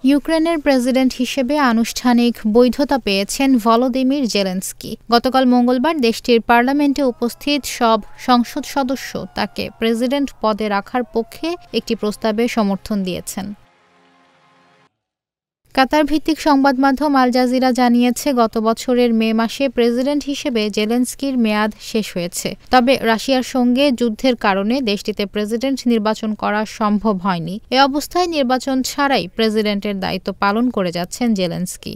ইউক্রেনের প্রেসিডেন্ট হিসেবে আনুষ্ঠানিক বৈধতা পেয়েছেন ভলোদিমির জেলেনস্কি। গতকাল মঙ্গলবার দেশটির পার্লামেন্টে উপস্থিত সব সংসদ সদস্য তাকে প্রেসিডেন্ট পদে রাখার পক্ষে একটি প্রস্তাবে সমর্থন দিয়েছেন। কাতার ভিত্তিক সংবাদ মাধ্যম আল জাজিরা জানিয়েছে, গত বছরের মে মাসে প্রেসিডেন্ট হিসেবে জেলেনস্কির মেয়াদ শেষ হয়েছে। তবে রাশিয়ার সঙ্গে যুদ্ধের কারণে দেশটিতে প্রেসিডেন্ট নির্বাচন করা সম্ভব হয়নি। এ অবস্থায় নির্বাচন ছাড়াই প্রেসিডেন্টের দায়িত্ব পালন করে যাচ্ছেন জেলেনস্কি।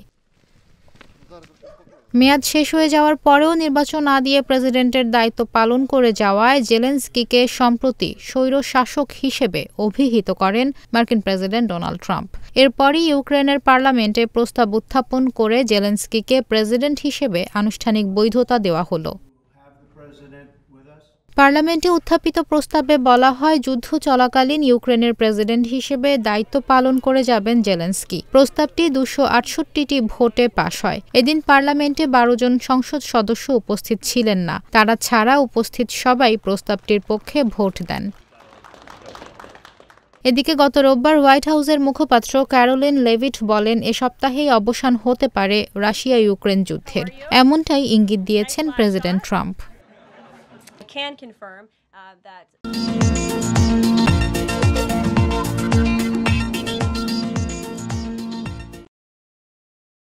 মেয়াদ শেষ হয়ে যাওয়ার পরেও নির্বাচন না দিয়ে প্রেসিডেন্টের দায়িত্ব পালন করে যাওয়ায় জেলেনস্কিকে সম্প্রতি স্বৈরশাসক হিসেবে অভিহিত করেন মার্কিন প্রেসিডেন্ট ডোনাল্ড ট্রাম্প। এরপরই ইউক্রেনের পার্লামেন্টে প্রস্তাব উত্থাপন করে জেলেনস্কিকে প্রেসিডেন্ট হিসেবে আনুষ্ঠানিক বৈধতা দেওয়া হলো। পার্লামেন্টে উত্থাপিত প্রস্তাবে বলা হয়, যুদ্ধ চলাকালীন ইউক্রেনের প্রেসিডেন্ট হিসেবে দায়িত্ব পালন করে যাবেন জেলেনস্কি। প্রস্তাবটি 268টি ভোটে পাশ হয়। এদিন পার্লামেন্টে 12 জন সংসদ সদস্য উপস্থিত ছিলেন না। তারা ছাড়া উপস্থিত সবাই প্রস্তাবটির পক্ষে ভোট দেন। এদিকে গত রোববার হোয়াইট হাউসের মুখপাত্র ক্যারোলিন লেভিট বলেন, এ সপ্তাহেই অবসান হতে পারে রাশিয়া ইউক্রেন যুদ্ধের। এমনটাই ইঙ্গিত দিয়েছেন president Trump. Can confirm that